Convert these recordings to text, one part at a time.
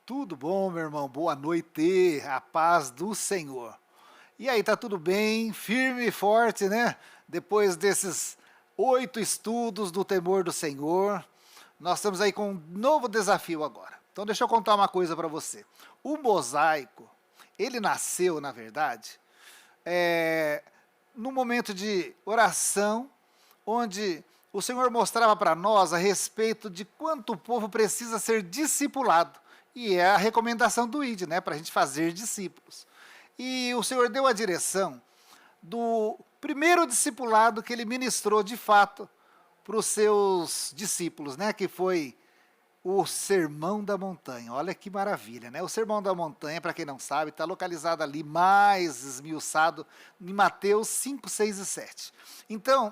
Tudo bom, meu irmão? Boa noite, a paz do Senhor. E aí, tá tudo bem? Firme e forte, né? Depois desses 8 estudos do temor do Senhor, nós estamos aí com um novo desafio agora. Então, deixa eu contar uma coisa para você. O mosaico, ele nasceu, na verdade, no momento de oração, onde o Senhor mostrava para nós a respeito de quanto o povo precisa ser discipulado. E é a recomendação do ID, né, para a gente fazer discípulos. E o Senhor deu a direção do primeiro discipulado que ele ministrou de fato para os seus discípulos, né, que foi o Sermão da Montanha. Olha que maravilha, né? O Sermão da Montanha, para quem não sabe, está localizado ali mais esmiuçado em Mateus 5, 6 e 7. Então,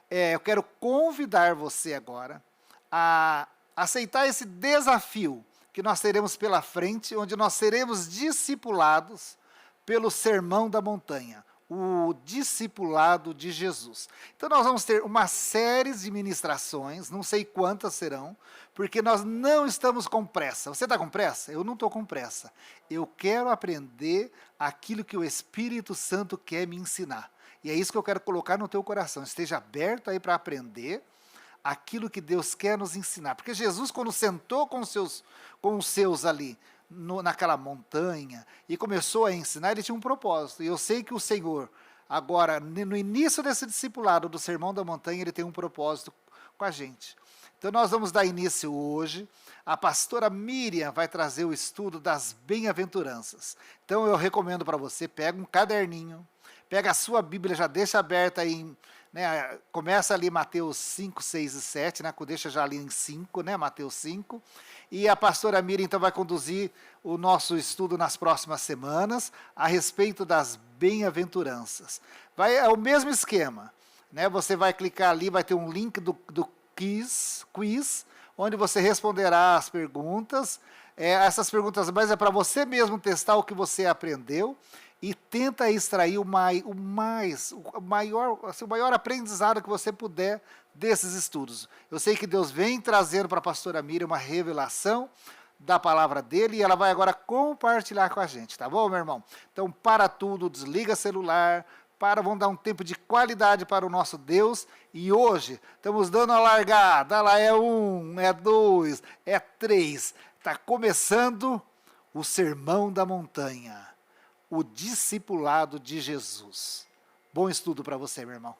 eu quero convidar você agora a aceitar esse desafio que nós teremos pela frente, onde nós seremos discipulados pelo Sermão da Montanha, o discipulado de Jesus. Então nós vamos ter uma série de ministrações, não sei quantas serão, porque nós não estamos com pressa. Você está com pressa? Eu não estou com pressa. Eu quero aprender aquilo que o Espírito Santo quer me ensinar. E é isso que eu quero colocar no teu coração. Esteja aberto aí para aprender aquilo que Deus quer nos ensinar. Porque Jesus, quando sentou com os seus ali, naquela montanha, e começou a ensinar, ele tinha um propósito. E eu sei que o Senhor, agora, no início desse discipulado do Sermão da Montanha, ele tem um propósito com a gente. Então nós vamos dar início hoje. A pastora Miriam vai trazer o estudo das bem-aventuranças. Então eu recomendo para você, pega um caderninho, pega a sua Bíblia, já deixa aberta aí, né, começa ali Mateus 5, 6 e 7, né, deixa já ali em 5, né, Mateus 5, e a pastora Miriam então vai conduzir o nosso estudo nas próximas semanas a respeito das bem-aventuranças. É o mesmo esquema, né, você vai clicar ali, vai ter um link do quiz, onde você responderá as perguntas, essas perguntas mais é para você mesmo testar o que você aprendeu, e tenta extrair o maior aprendizado que você puder desses estudos. Eu sei que Deus vem trazendo para a pastora Miriam uma revelação da palavra dele e ela vai agora compartilhar com a gente, tá bom, meu irmão? Então, para tudo, desliga celular, vamos dar um tempo de qualidade para o nosso Deus. E hoje, estamos dando a largada, lá é 1, é 2, é 3. Está começando o Sermão da Montanha. O discipulado de Jesus. Bom estudo para você, meu irmão.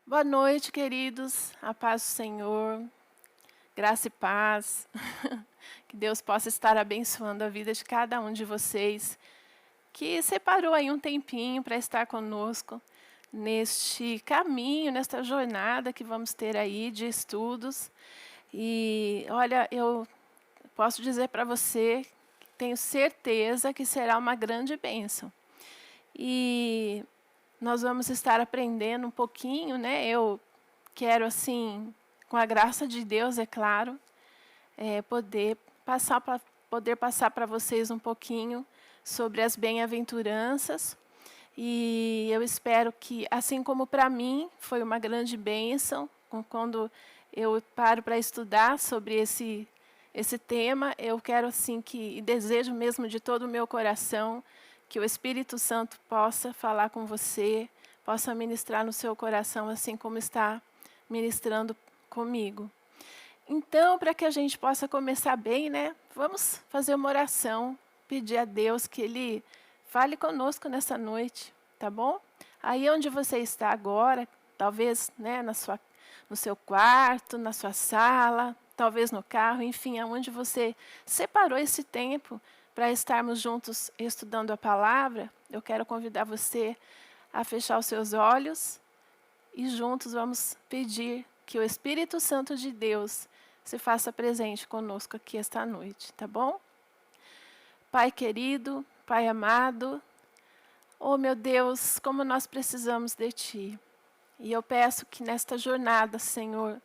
Boa noite, queridos. A paz do Senhor. Graça e paz. Que Deus possa estar abençoando a vida de cada um de vocês que separou aí um tempinho para estar conosco neste caminho, nesta jornada que vamos ter aí de estudos. E olha, eu posso dizer para você, tenho certeza que será uma grande bênção. E nós vamos estar aprendendo um pouquinho, né? Eu quero, assim, com a graça de Deus, é claro, poder passar para vocês um pouquinho sobre as bem-aventuranças. E eu espero que, assim como para mim foi uma grande bênção, quando eu paro para estudar sobre esse tema, eu quero assim e desejo mesmo de todo o meu coração que o Espírito Santo possa falar com você, possa ministrar no seu coração assim como está ministrando comigo. Então, para que a gente possa começar bem, né, vamos fazer uma oração, pedir a Deus que Ele fale conosco nessa noite, tá bom? Aí onde você está agora, talvez, né, no seu quarto, na sua sala, talvez no carro, enfim, aonde você separou esse tempo para estarmos juntos estudando a palavra, eu quero convidar você a fechar os seus olhos e juntos vamos pedir que o Espírito Santo de Deus se faça presente conosco aqui esta noite, tá bom? Pai querido, Pai amado, oh meu Deus, como nós precisamos de Ti. E eu peço que nesta jornada, Senhor,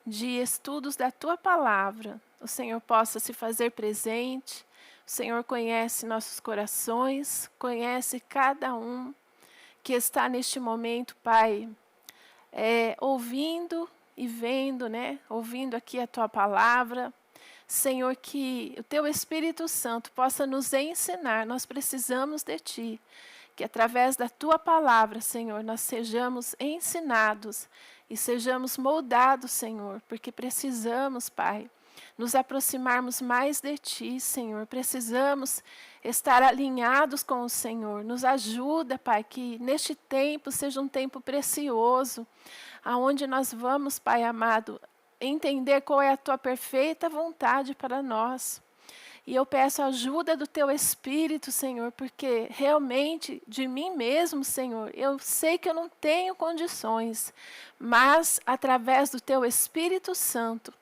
de estudos da Tua Palavra, o Senhor possa se fazer presente. O Senhor conhece nossos corações, conhece cada um que está neste momento, Pai, ouvindo e vendo, né? Ouvindo aqui a Tua palavra. Senhor, que o Teu Espírito Santo possa nos ensinar, nós precisamos de Ti. Que através da Tua palavra, Senhor, nós sejamos ensinados e sejamos moldados, Senhor, porque precisamos, Pai, nos aproximarmos mais de Ti, Senhor. Precisamos estar alinhados com o Senhor. Nos ajuda, Pai, que neste tempo seja um tempo precioso, aonde nós vamos, Pai amado, entender qual é a Tua perfeita vontade para nós. E eu peço a ajuda do Teu Espírito, Senhor, porque realmente de mim mesmo, Senhor, eu sei que eu não tenho condições, mas através do Teu Espírito Santo,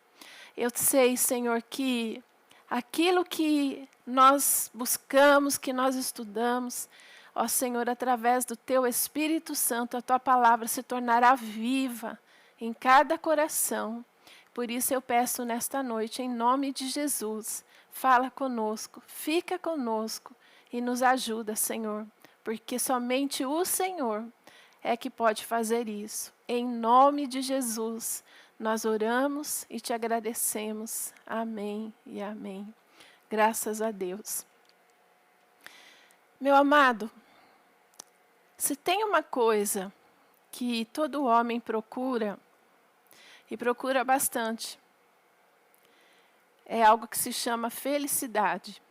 eu sei, Senhor, que aquilo que nós buscamos, que nós estudamos, ó Senhor, através do Teu Espírito Santo, a Tua palavra se tornará viva em cada coração. Por isso eu peço nesta noite, em nome de Jesus, fala conosco, fica conosco e nos ajuda, Senhor, porque somente o Senhor é que pode fazer isso. Em nome de Jesus, nós oramos e te agradecemos. Amém e amém. Graças a Deus. Meu amado, se tem uma coisa que todo homem procura, e procura bastante, é algo que se chama felicidade.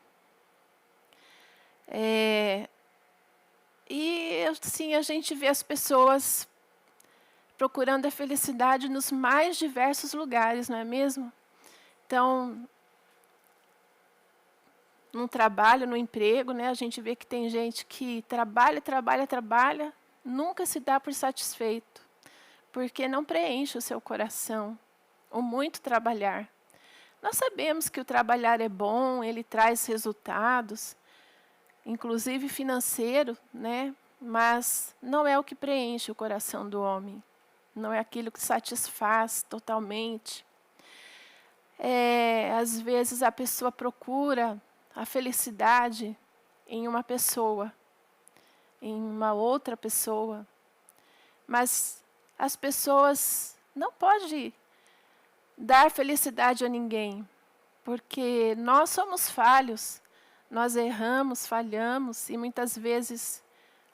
E assim, a gente vê as pessoas procurando a felicidade nos mais diversos lugares, não é mesmo? Então, no trabalho, no emprego, né, a gente vê que tem gente que trabalha, nunca se dá por satisfeito, porque não preenche o seu coração, o muito trabalhar. Nós sabemos que o trabalhar é bom, ele traz resultados, inclusive financeiro, né? Mas não é o que preenche o coração do homem. Não é aquilo que satisfaz totalmente. Às vezes a pessoa procura a felicidade em uma pessoa, em uma outra pessoa. Mas as pessoas não podem dar felicidade a ninguém, porque nós somos falhos, nós erramos, falhamos e muitas vezes,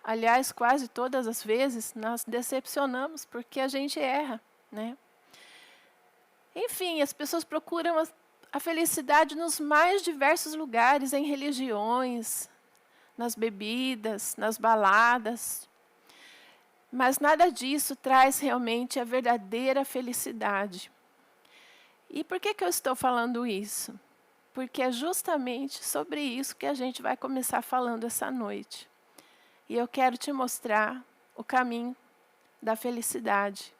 aliás, quase todas as vezes, nós decepcionamos porque a gente erra, né? Enfim, as pessoas procuram a felicidade nos mais diversos lugares, em religiões, nas bebidas, nas baladas, mas nada disso traz realmente a verdadeira felicidade. E por que eu estou falando isso? Porque é justamente sobre isso que a gente vai começar falando essa noite. E eu quero te mostrar o caminho da felicidade.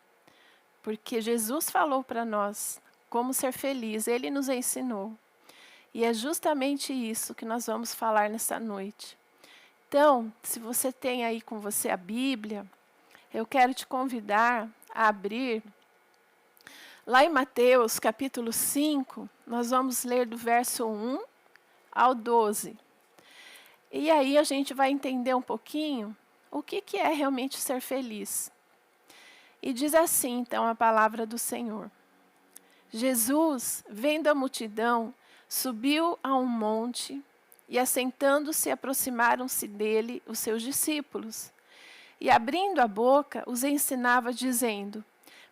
Porque Jesus falou para nós como ser feliz, Ele nos ensinou. E é justamente isso que nós vamos falar nessa noite. Então, se você tem aí com você a Bíblia, eu quero te convidar a abrir. Lá em Mateus, capítulo 5, nós vamos ler do verso 1 ao 12. E aí a gente vai entender um pouquinho o que é realmente ser feliz. E diz assim, então, a palavra do Senhor. Jesus, vendo a multidão, subiu a um monte e, assentando-se, aproximaram-se dele os seus discípulos. E, abrindo a boca, os ensinava, dizendo: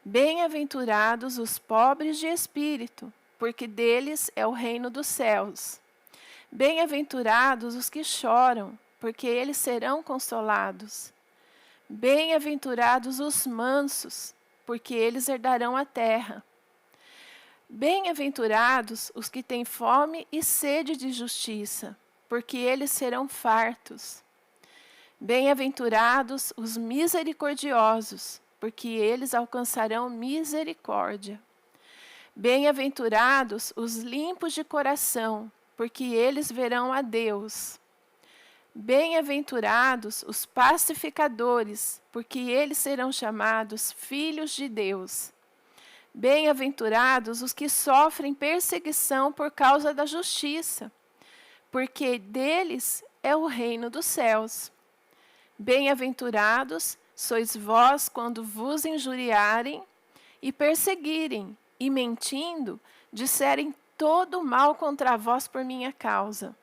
Bem-aventurados os pobres de espírito, porque deles é o reino dos céus. Bem-aventurados os que choram, porque eles serão consolados. Bem-aventurados os mansos, porque eles herdarão a terra. Bem-aventurados os que têm fome e sede de justiça, porque eles serão fartos. Bem-aventurados os misericordiosos, porque eles alcançarão misericórdia. Bem-aventurados os limpos de coração, porque eles verão a Deus. Bem-aventurados os pacificadores, porque eles serão chamados filhos de Deus. Bem-aventurados os que sofrem perseguição por causa da justiça, porque deles é o reino dos céus. Bem-aventurados sois vós quando vos injuriarem e perseguirem, e mentindo, disserem todo mal contra vós por minha causa.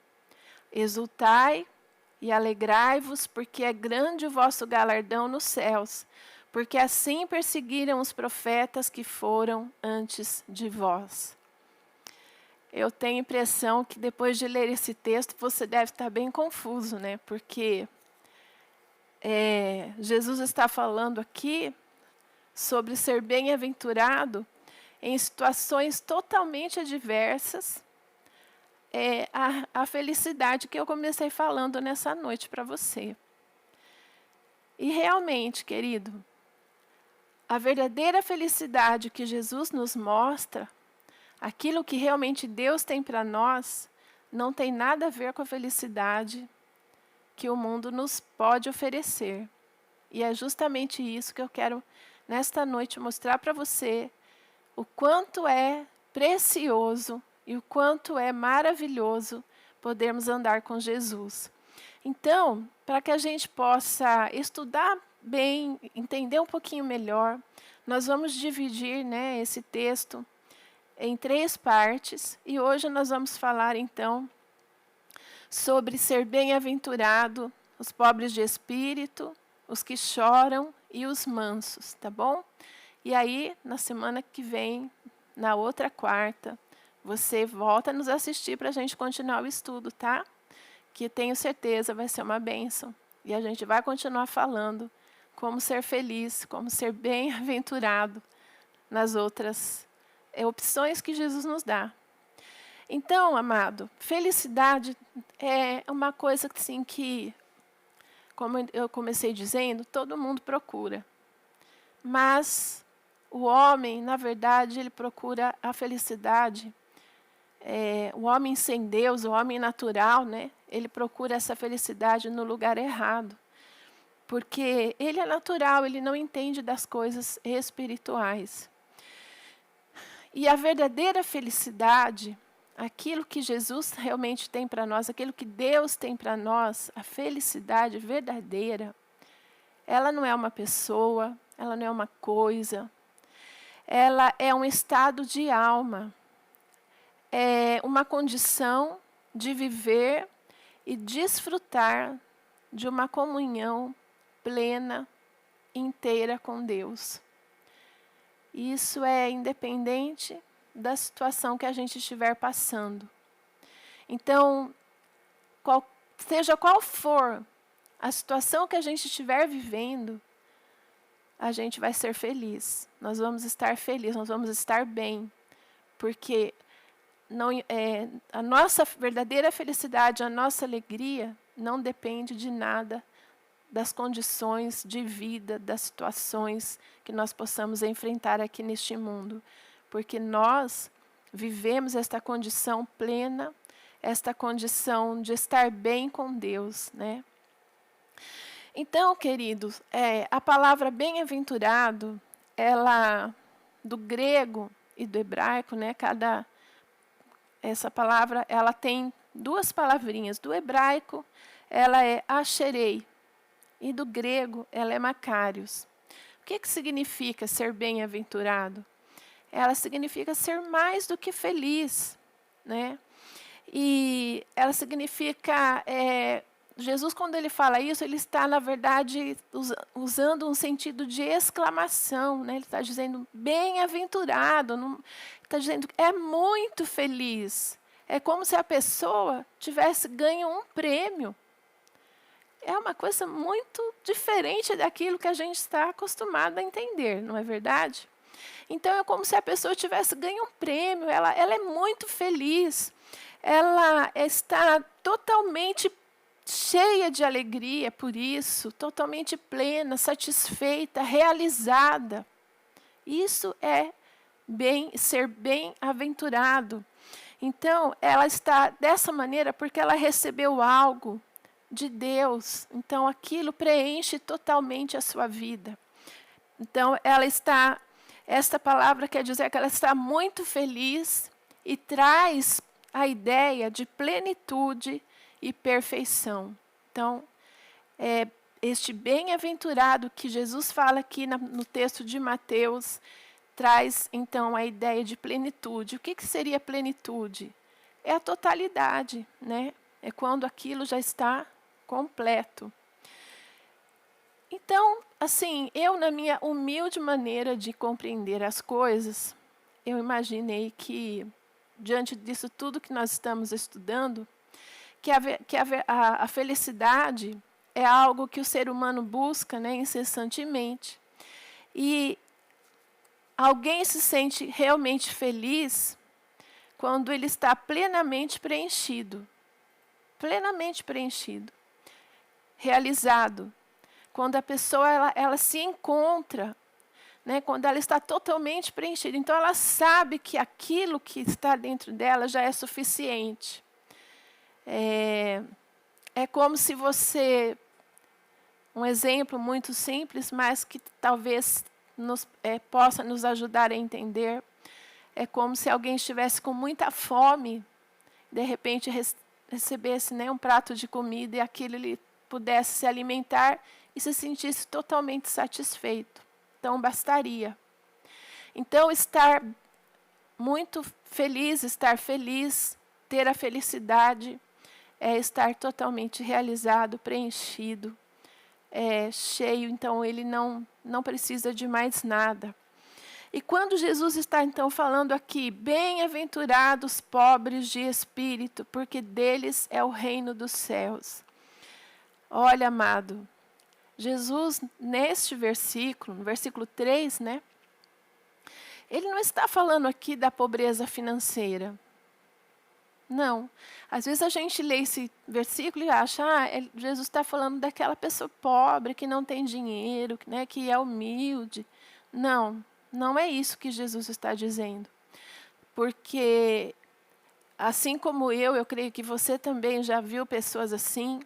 Exultai e alegrai-vos, porque é grande o vosso galardão nos céus, porque assim perseguiram os profetas que foram antes de vós. Eu tenho a impressão que depois de ler esse texto, você deve estar bem confuso, né? Porque Jesus está falando aqui sobre ser bem-aventurado em situações totalmente adversas, a felicidade que eu comecei falando nessa noite para você. E realmente, querido, a verdadeira felicidade que Jesus nos mostra, aquilo que realmente Deus tem para nós, não tem nada a ver com a felicidade que o mundo nos pode oferecer. E é justamente isso que eu quero, nesta noite, mostrar para você, o quanto é precioso e o quanto é maravilhoso podermos andar com Jesus. Então, para que a gente possa estudar bem, entender um pouquinho melhor, nós vamos dividir, né, esse texto em 3 partes. E hoje nós vamos falar, então, sobre ser bem-aventurado os pobres de espírito, os que choram e os mansos, tá bom? E aí, na semana que vem, na outra quarta, você volta a nos assistir para a gente continuar o estudo, tá? Que tenho certeza vai ser uma bênção. E a gente vai continuar falando como ser feliz, como ser bem-aventurado nas outras opções que Jesus nos dá. Então, amado, felicidade é uma coisa assim, que, como eu comecei dizendo, todo mundo procura. Mas o homem, na verdade, ele procura a felicidade. O homem sem Deus, o homem natural, né? Ele procura essa felicidade no lugar errado. Porque ele é natural, ele não entende das coisas espirituais. E a verdadeira felicidade, aquilo que Jesus realmente tem para nós, aquilo que Deus tem para nós, a felicidade verdadeira, ela não é uma pessoa, ela não é uma coisa, ela é um estado de alma, é uma condição de viver e desfrutar de uma comunhão plena, inteira com Deus. Isso é independente da situação que a gente estiver passando. Então, seja qual for a situação que a gente estiver vivendo, a gente vai ser feliz. Nós vamos estar felizes, nós vamos estar bem. Porque a nossa verdadeira felicidade, a nossa alegria, não depende de nada, das condições de vida, das situações que nós possamos enfrentar aqui neste mundo. Porque nós vivemos esta condição plena, esta condição de estar bem com Deus, né? Então, queridos, a palavra bem-aventurado, ela, do grego e do hebraico, né? Essa palavra, ela tem 2 palavrinhas. Do hebraico, ela é asherei, e do grego, ela é macarios. O que significa ser bem-aventurado? Ela significa ser mais do que feliz, né? E ela significa, Jesus, quando ele fala isso, ele está, na verdade, usando um sentido de exclamação, né? Ele está dizendo bem-aventurado, está dizendo é muito feliz. É como se a pessoa tivesse ganho um prêmio. É uma coisa muito diferente daquilo que a gente está acostumado a entender, não é verdade? Então, é como se a pessoa tivesse ganho um prêmio, ela é muito feliz, ela está totalmente cheia de alegria por isso, totalmente plena, satisfeita, realizada. Isso é ser bem-aventurado. Então, ela está dessa maneira porque ela recebeu algo de Deus. Então, aquilo preenche totalmente a sua vida. Então, esta palavra quer dizer que ela está muito feliz e traz a ideia de plenitude e perfeição. Então, este bem-aventurado que Jesus fala aqui no texto de Mateus, traz então a ideia de plenitude. O que seria plenitude? É a totalidade, né? É quando aquilo já está completo. Então, assim, eu na minha humilde maneira de compreender as coisas, eu imaginei que, diante disso tudo que nós estamos estudando, que a felicidade é algo que o ser humano busca, né, incessantemente. E alguém se sente realmente feliz quando ele está plenamente preenchido, realizado. Quando a pessoa ela se encontra, né, quando ela está totalmente preenchida. Então, ela sabe que aquilo que está dentro dela já é suficiente. É como se você... Um exemplo muito simples, mas que talvez possa nos ajudar a entender. É como se alguém estivesse com muita fome, de repente recebesse, né, um prato de comida e aquilo ele pudesse se alimentar e se sentisse totalmente satisfeito. Então, bastaria. Então, estar muito feliz, ter a felicidade, é estar totalmente realizado, preenchido, cheio. Então, ele não precisa de mais nada. E quando Jesus está, então, falando aqui, bem-aventurados pobres de espírito, porque deles é o reino dos céus. Olha, amado, Jesus, neste versículo, no versículo 3, né? Ele não está falando aqui da pobreza financeira. Não. Às vezes a gente lê esse versículo e acha, Jesus está falando daquela pessoa pobre, que não tem dinheiro, né, que é humilde. Não, não é isso que Jesus está dizendo. Porque, assim como eu creio que você também já viu pessoas assim,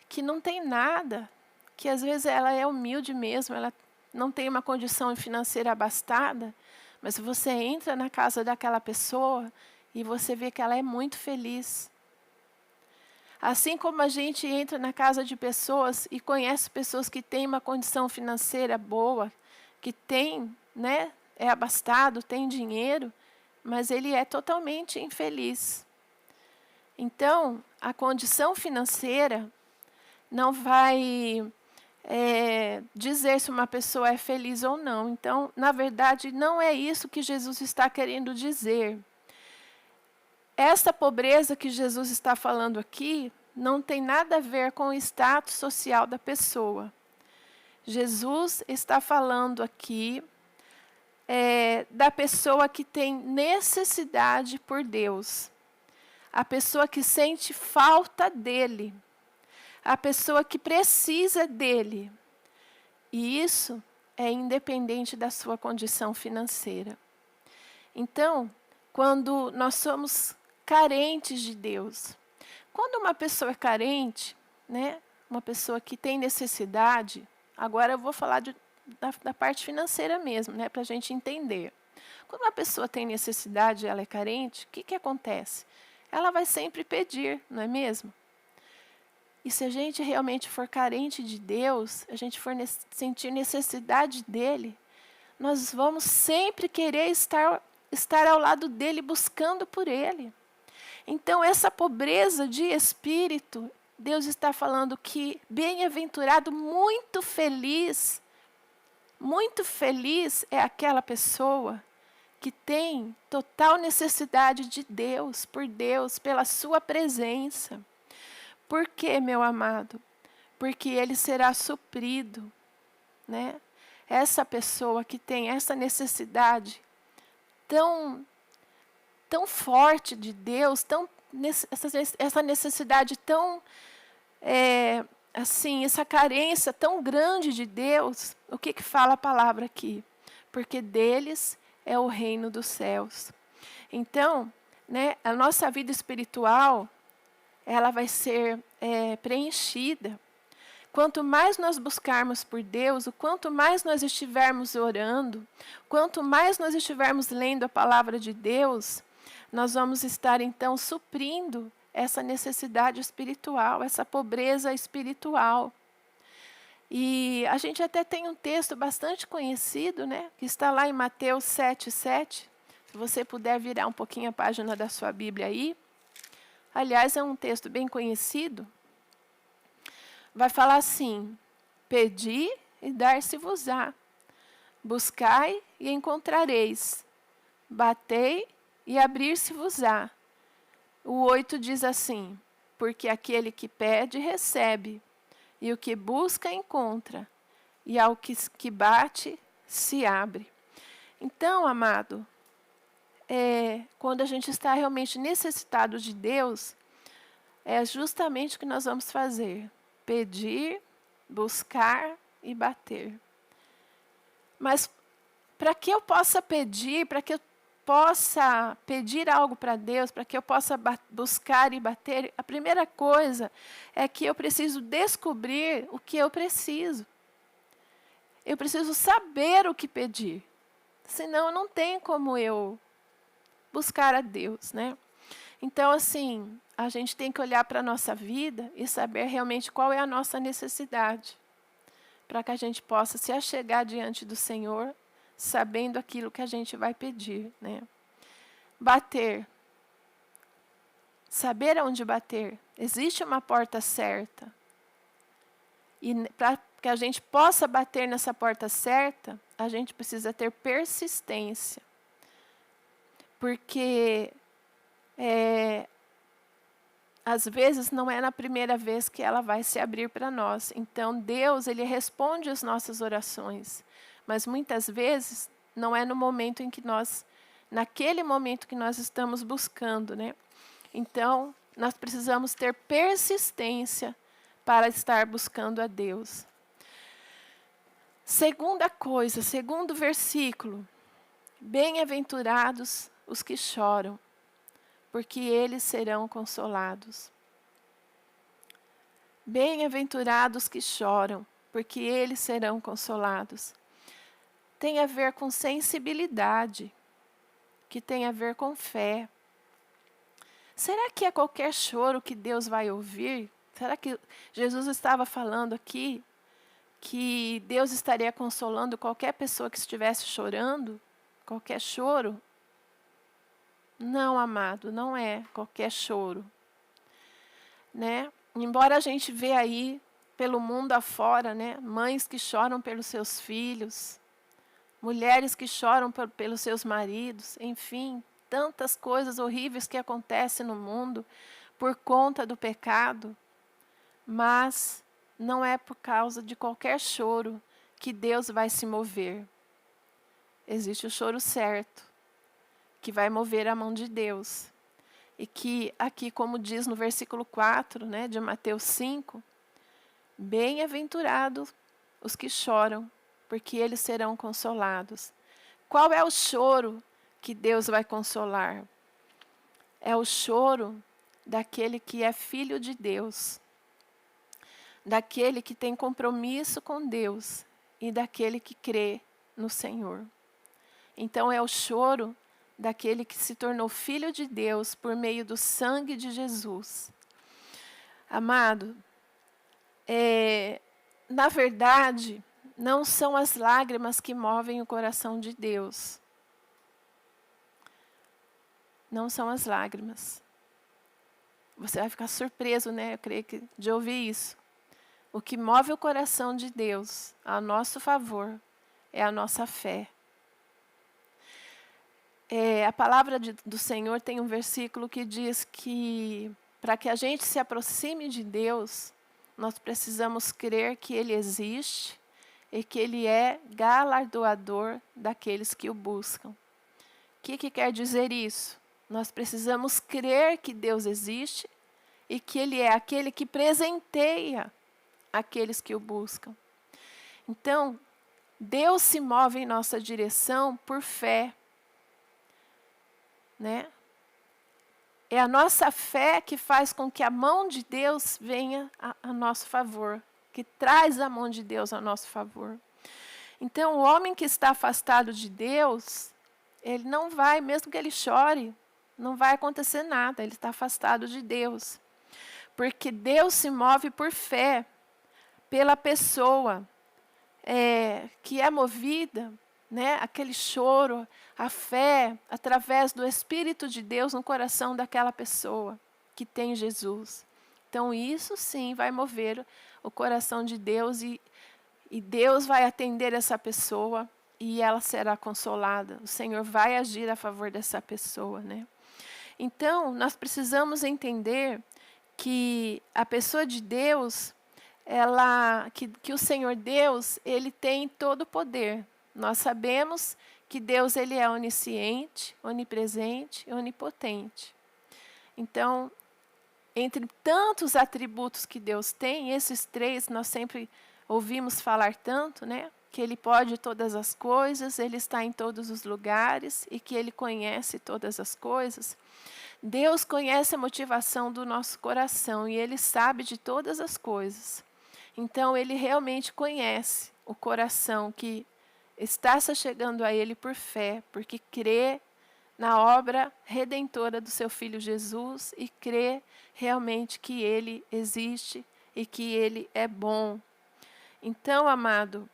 que não tem nada, que às vezes ela é humilde mesmo, ela não tem uma condição financeira abastada, mas você entra na casa daquela pessoa e você vê que ela é muito feliz. Assim como a gente entra na casa de pessoas e conhece pessoas que têm uma condição financeira boa, que tem, né, é abastado, tem dinheiro, mas ele é totalmente infeliz. Então, a condição financeira não vai dizer se uma pessoa é feliz ou não. Então, na verdade, não é isso que Jesus está querendo dizer. Essa pobreza que Jesus está falando aqui não tem nada a ver com o status social da pessoa. Jesus está falando aqui da pessoa que tem necessidade por Deus. A pessoa que sente falta dele. A pessoa que precisa dele. E isso é independente da sua condição financeira. Então, quando nós somos carentes de Deus, quando uma pessoa é carente, né, uma pessoa que tem necessidade, agora eu vou falar da parte financeira mesmo, né, para a gente entender. Quando uma pessoa tem necessidade e ela é carente, o que acontece? Ela vai sempre pedir, não é mesmo? E se a gente realmente for carente de Deus, a gente for sentir necessidade dele, nós vamos sempre querer estar ao lado dele, buscando por ele. Então, essa pobreza de espírito, Deus está falando que bem-aventurado, muito feliz é aquela pessoa que tem total necessidade de Deus, por Deus, pela sua presença. Por quê, meu amado? Porque ele será suprido, né? Essa pessoa que tem essa necessidade tão forte de Deus, essa necessidade tão, assim, essa carência tão grande de Deus, o que fala a palavra aqui? Porque deles é o reino dos céus. Então, né, a nossa vida espiritual, ela vai ser preenchida. Quanto mais nós buscarmos por Deus, o quanto mais nós estivermos orando, quanto mais nós estivermos lendo a palavra de Deus, nós vamos estar então suprindo essa necessidade espiritual, essa pobreza espiritual. E a gente até tem um texto bastante conhecido, né, que está lá em Mateus 7:7. Se você puder virar um pouquinho a página da sua Bíblia aí. Aliás, é um texto bem conhecido. Vai falar assim: pedi e dar-se-vos-á. Buscai e encontrareis. Batei e abrir-se-vos-á. O 8 diz assim: porque aquele que pede, recebe. E o que busca, encontra. E ao que bate, se abre. Então, amado, quando a gente está realmente necessitado de Deus, é justamente o que nós vamos fazer: pedir, buscar e bater. Mas para que eu possa pedir, para que eu possa pedir algo para Deus, para que eu possa buscar e bater, a primeira coisa é que eu preciso descobrir o que eu preciso. Eu preciso saber o que pedir. Senão não tem como eu buscar a Deus, né? Então, assim, a gente tem que olhar para a nossa vida e saber realmente qual é a nossa necessidade, para que a gente possa se achegar diante do Senhor, sabendo aquilo que a gente vai pedir, né? Bater. Saber aonde bater. Existe uma porta certa. E para que a gente possa bater nessa porta certa, a gente precisa ter persistência. Porque às vezes não é na primeira vez que ela vai se abrir para nós. Então Deus, Ele responde as nossas orações. Mas muitas vezes não é no momento em que naquele momento que nós estamos buscando, né? Então, nós precisamos ter persistência para estar buscando a Deus. Segunda coisa, segundo versículo: bem-aventurados os que choram, porque eles serão consolados. Bem-aventurados que choram, porque eles serão consolados. Tem a ver com sensibilidade, que tem a ver com fé. Será que é qualquer choro que Deus vai ouvir? Será que Jesus estava falando aqui que Deus estaria consolando qualquer pessoa que estivesse chorando? Qualquer choro? Não, amado, não é qualquer choro, né? Embora a gente vê aí pelo mundo afora, né, mães que choram pelos seus filhos, mulheres que choram pelos seus maridos, enfim, tantas coisas horríveis que acontecem no mundo por conta do pecado, mas não é por causa de qualquer choro que Deus vai se mover. Existe o choro certo, que vai mover a mão de Deus. E que aqui, como diz no versículo 4, né, de Mateus 5, bem-aventurados os que choram, porque eles serão consolados. Qual é o choro que Deus vai consolar? É o choro daquele que é filho de Deus, daquele que tem compromisso com Deus e daquele que crê no Senhor. Então é o choro daquele que se tornou filho de Deus por meio do sangue de Jesus. Amado, na verdade, não são as lágrimas que movem o coração de Deus. Não são as lágrimas. Você vai ficar surpreso, né? Eu creio que de ouvir isso. O que move o coração de Deus a nosso favor é a nossa fé. A palavra do Senhor tem um versículo que diz que para que a gente se aproxime de Deus, nós precisamos crer que Ele existe e que Ele é galardoador daqueles que o buscam. O que quer dizer isso? Nós precisamos crer que Deus existe e que Ele é aquele que presenteia aqueles que o buscam. Então, Deus se move em nossa direção por fé, né? É a nossa fé que faz com que a mão de Deus venha a nosso favor, que traz a mão de Deus a nosso favor. Então, o homem que está afastado de Deus, ele não vai, mesmo que ele chore, não vai acontecer nada, ele está afastado de Deus. Porque Deus se move por fé, pela pessoa que é movida, né, aquele choro, a fé, através do Espírito de Deus no coração daquela pessoa que tem Jesus. Então, isso sim vai mover o coração de Deus e Deus vai atender essa pessoa e ela será consolada. O Senhor vai agir a favor dessa pessoa, né? Então, nós precisamos entender que a pessoa de Deus, que o Senhor Deus, Ele tem todo o poder. Nós sabemos que Deus ele é onisciente, onipresente e onipotente. Então, entre tantos atributos que Deus tem, esses três nós sempre ouvimos falar tanto, né? Que Ele pode todas as coisas, Ele está em todos os lugares e que Ele conhece todas as coisas. Deus conhece a motivação do nosso coração e Ele sabe de todas as coisas. Então, Ele realmente conhece o coração que está se chegando a Ele por fé, porque crê na obra redentora do seu Filho Jesus e crê realmente que Ele existe e que Ele é bom. Então, amado,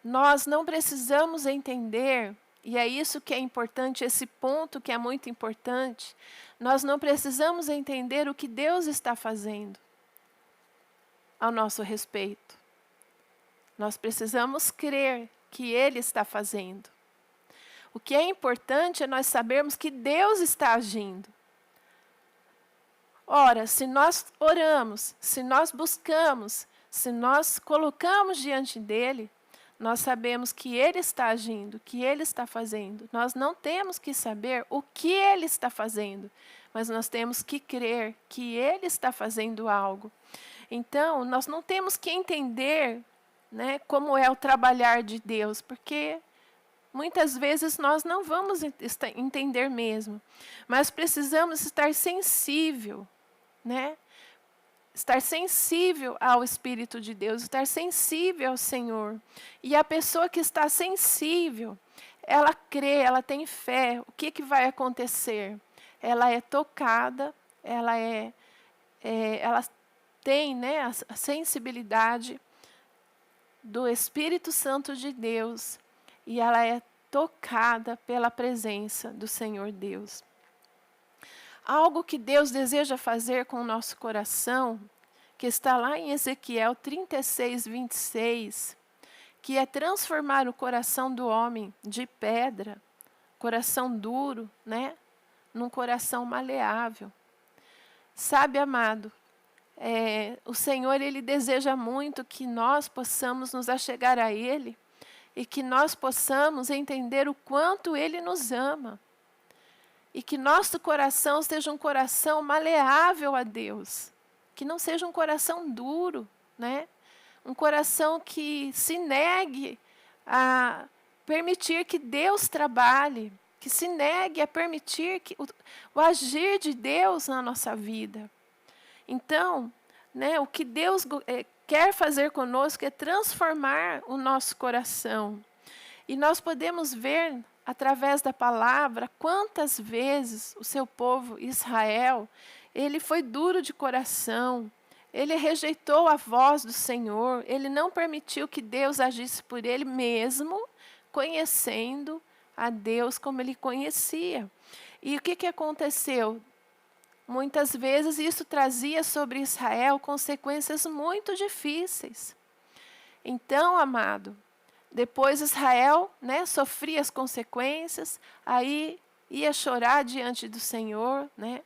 nós não precisamos entender, e é isso que é importante, esse ponto que é muito importante, nós não precisamos entender o que Deus está fazendo ao nosso respeito. Nós precisamos crer que Ele está fazendo. O que é importante é nós sabermos que Deus está agindo. Ora, se nós oramos, se nós buscamos, se nós colocamos diante dEle, nós sabemos que Ele está agindo, que Ele está fazendo. Nós não temos que saber o que Ele está fazendo, mas nós temos que crer que Ele está fazendo algo. Então, nós não temos que entender, né, como é o trabalhar de Deus, porque muitas vezes nós não vamos entender mesmo, mas precisamos estar sensível, né? Estar sensível ao Espírito de Deus, estar sensível ao Senhor. E a pessoa que está sensível, ela crê, ela tem fé. O que vai acontecer? Ela é tocada, ela tem, né, a sensibilidade do Espírito Santo de Deus e ela é tocada pela presença do Senhor Deus. Algo que Deus deseja fazer com o nosso coração, que está lá em Ezequiel 36, 26, que é transformar o coração do homem de pedra, coração duro, né, num coração maleável. Sabe, amado, o Senhor ele deseja muito que nós possamos nos achegar a Ele e que nós possamos entender o quanto Ele nos ama. E que nosso coração seja um coração maleável a Deus. Que não seja um coração duro, né? Um coração que se negue a permitir que Deus trabalhe. Que se negue a permitir que o agir de Deus na nossa vida. Então, né, o que Deus quer fazer conosco é transformar o nosso coração. E nós podemos ver, através da palavra, quantas vezes o seu povo Israel, ele foi duro de coração, ele rejeitou a voz do Senhor, ele não permitiu que Deus agisse por ele mesmo, conhecendo a Deus como ele conhecia. E o que aconteceu? Muitas vezes isso trazia sobre Israel consequências muito difíceis. Então, amado, depois Israel, né, sofria as consequências, aí ia chorar diante do Senhor, né?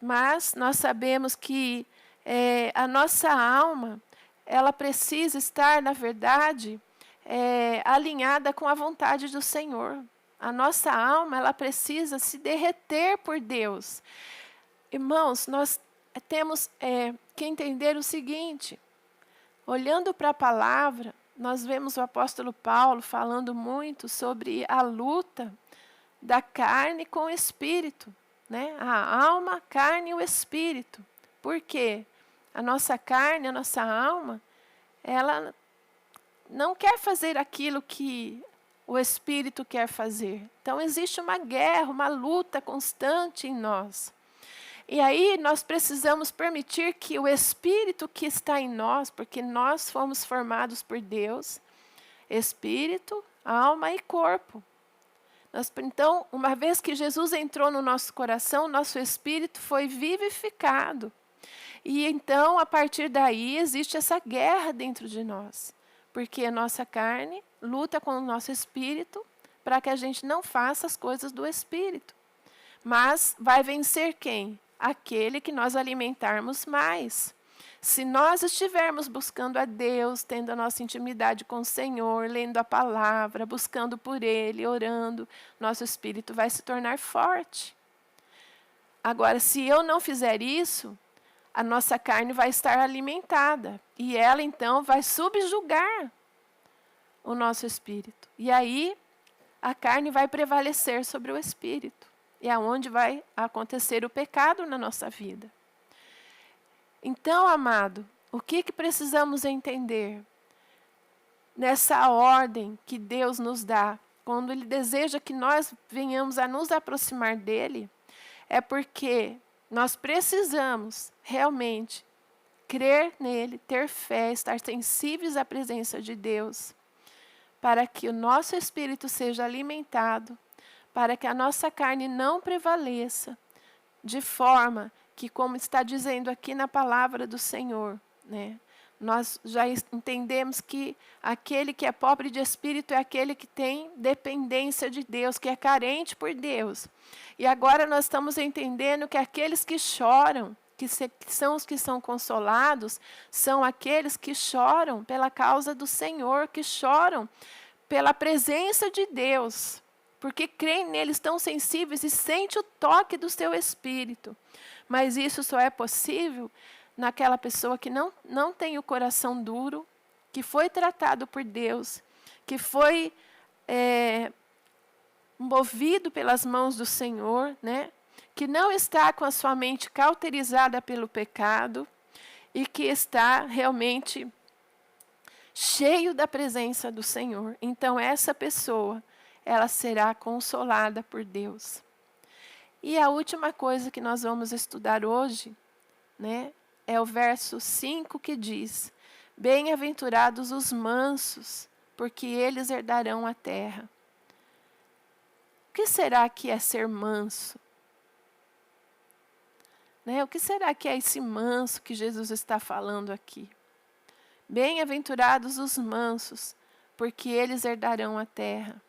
Mas nós sabemos que a nossa alma, ela precisa estar, na verdade, alinhada com a vontade do Senhor. A nossa alma, ela precisa se derreter por Deus. Irmãos, nós temos que entender o seguinte, olhando para a palavra, nós vemos o apóstolo Paulo falando muito sobre a luta da carne com o espírito, né? A alma, a carne e o espírito. Por quê? A nossa carne, a nossa alma, ela não quer fazer aquilo que o espírito quer fazer. Então existe uma guerra, uma luta constante em nós. E aí nós precisamos permitir que o Espírito que está em nós, porque nós fomos formados por Deus, Espírito, alma e corpo. Então, uma vez que Jesus entrou no nosso coração, nosso espírito foi vivificado. E então, a partir daí, existe essa guerra dentro de nós. Porque a nossa carne luta com o nosso espírito para que a gente não faça as coisas do espírito. Mas vai vencer quem? Aquele que nós alimentarmos mais. Se nós estivermos buscando a Deus, tendo a nossa intimidade com o Senhor, lendo a palavra, buscando por Ele, orando, nosso espírito vai se tornar forte. Agora, se eu não fizer isso, a nossa carne vai estar alimentada. E ela, então, vai subjugar o nosso espírito. E aí, a carne vai prevalecer sobre o espírito. E é onde vai acontecer o pecado na nossa vida. Então, amado, o que precisamos entender? Nessa ordem que Deus nos dá, quando Ele deseja que nós venhamos a nos aproximar dEle, é porque nós precisamos realmente crer nele, ter fé, estar sensíveis à presença de Deus, para que o nosso espírito seja alimentado, para que a nossa carne não prevaleça, de forma que, como está dizendo aqui na palavra do Senhor, né, nós já entendemos que aquele que é pobre de espírito é aquele que tem dependência de Deus, que é carente por Deus. E agora nós estamos entendendo que aqueles que choram, que são os que são consolados, são aqueles que choram pela causa do Senhor, que choram pela presença de Deus, porque creem nele, estão sensíveis e sentem o toque do seu espírito. Mas isso só é possível naquela pessoa que não tem o coração duro, que foi tratado por Deus, que foi movido pelas mãos do Senhor, né? Que não está com a sua mente cauterizada pelo pecado e que está realmente cheio da presença do Senhor. Então, essa pessoa, ela será consolada por Deus. E a última coisa que nós vamos estudar hoje, né, é o verso 5 que diz: bem-aventurados os mansos, porque eles herdarão a terra. O que será que é ser manso? Né? O que será que é esse manso que Jesus está falando aqui? Bem-aventurados os mansos, porque eles herdarão a terra.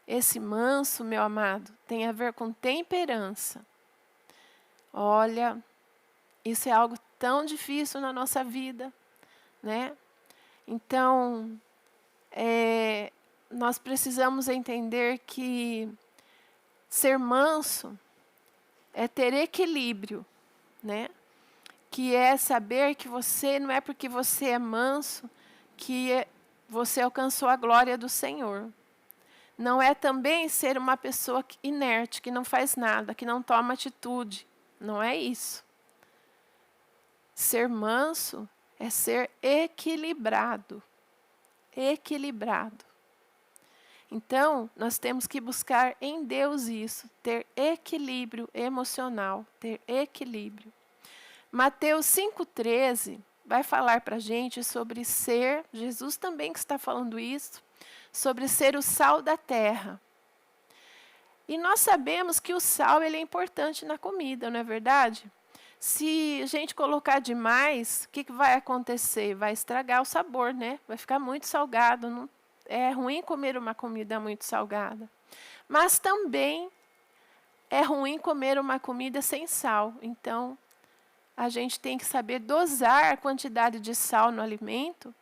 Esse manso, meu amado, tem a ver com temperança. Olha, isso é algo tão difícil na nossa vida, né? Então, nós precisamos entender que ser manso é ter equilíbrio, né? Que é saber que você, não é porque você é manso que você alcançou a glória do Senhor. Não é também ser uma pessoa inerte, que não faz nada, que não toma atitude. Não é isso. Ser manso é ser equilibrado. Equilibrado. Então, nós temos que buscar em Deus isso, ter equilíbrio emocional, ter equilíbrio. Mateus 5,13 vai falar para a gente sobre ser, Jesus também que está falando isso, sobre ser o sal da terra. E nós sabemos que o sal ele é importante na comida, não é verdade? Se a gente colocar demais, o que vai acontecer? Vai estragar o sabor, né? Vai ficar muito salgado. Não, é ruim comer uma comida muito salgada. Mas também é ruim comer uma comida sem sal. Então, a gente tem que saber dosar a quantidade de sal no alimento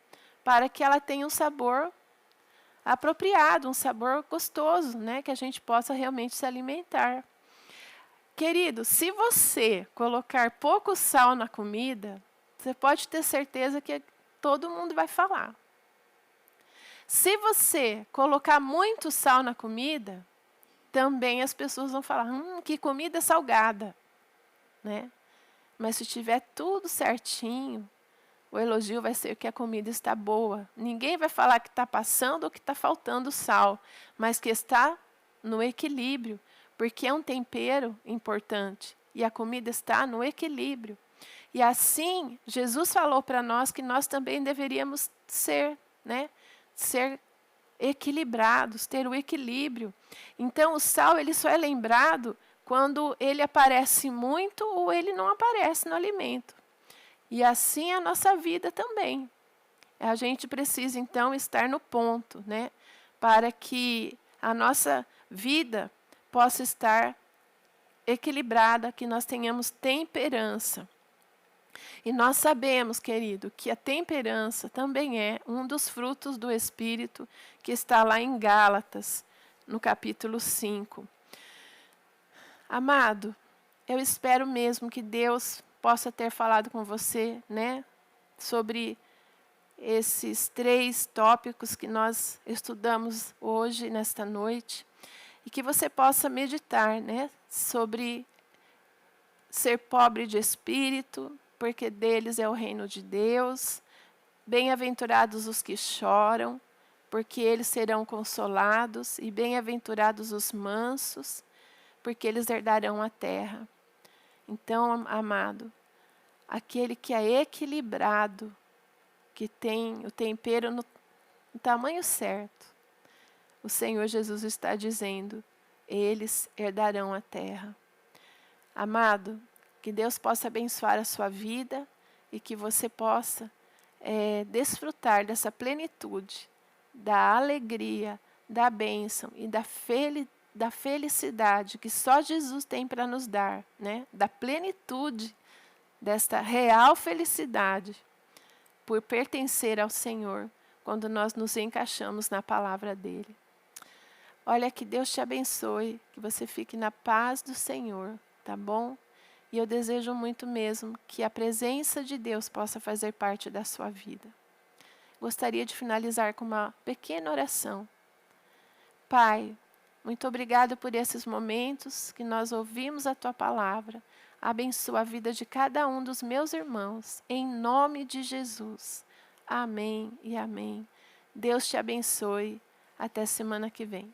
para que ela tenha um sabor apropriado, um sabor gostoso, né? Que a gente possa realmente se alimentar. Querido, se você colocar pouco sal na comida, você pode ter certeza que todo mundo vai falar. Se você colocar muito sal na comida, também as pessoas vão falar, que comida salgada, né? Mas se tiver tudo certinho, o elogio vai ser que a comida está boa. Ninguém vai falar que está passando ou que está faltando sal, mas que está no equilíbrio, porque é um tempero importante. E a comida está no equilíbrio. E assim, Jesus falou para nós que nós também deveríamos ser, né? Ser equilibrados, ter o equilíbrio. Então, o sal ele só é lembrado quando ele aparece muito ou ele não aparece no alimento. E assim é a nossa vida também. A gente precisa, então, estar no ponto, né? Para que a nossa vida possa estar equilibrada, que nós tenhamos temperança. E nós sabemos, querido, que a temperança também é um dos frutos do Espírito que está lá em Gálatas, no capítulo 5. Amado, eu espero mesmo que Deus possa ter falado com você, né, sobre esses 3 tópicos que nós estudamos hoje, nesta noite, e que você possa meditar, né, sobre ser pobre de espírito, porque deles é o reino de Deus. Bem-aventurados os que choram, porque eles serão consolados. E bem-aventurados os mansos, porque eles herdarão a terra. Então, amado, aquele que é equilibrado, que tem o tempero no tamanho certo, o Senhor Jesus está dizendo, eles herdarão a terra. Amado, que Deus possa abençoar a sua vida e que você possa desfrutar dessa plenitude, da alegria, da bênção e da felicidade que só Jesus tem para nos dar, né? Da plenitude desta real felicidade por pertencer ao Senhor, quando nós nos encaixamos na palavra dele. Olha, que Deus te abençoe, que você fique na paz do Senhor, tá bom? E eu desejo muito mesmo que a presença de Deus possa fazer parte da sua vida. Gostaria de finalizar com uma pequena oração. Pai, muito obrigado por esses momentos que nós ouvimos a Tua palavra. Abençoa a vida de cada um dos meus irmãos, em nome de Jesus. Amém e amém. Deus te abençoe. Até semana que vem.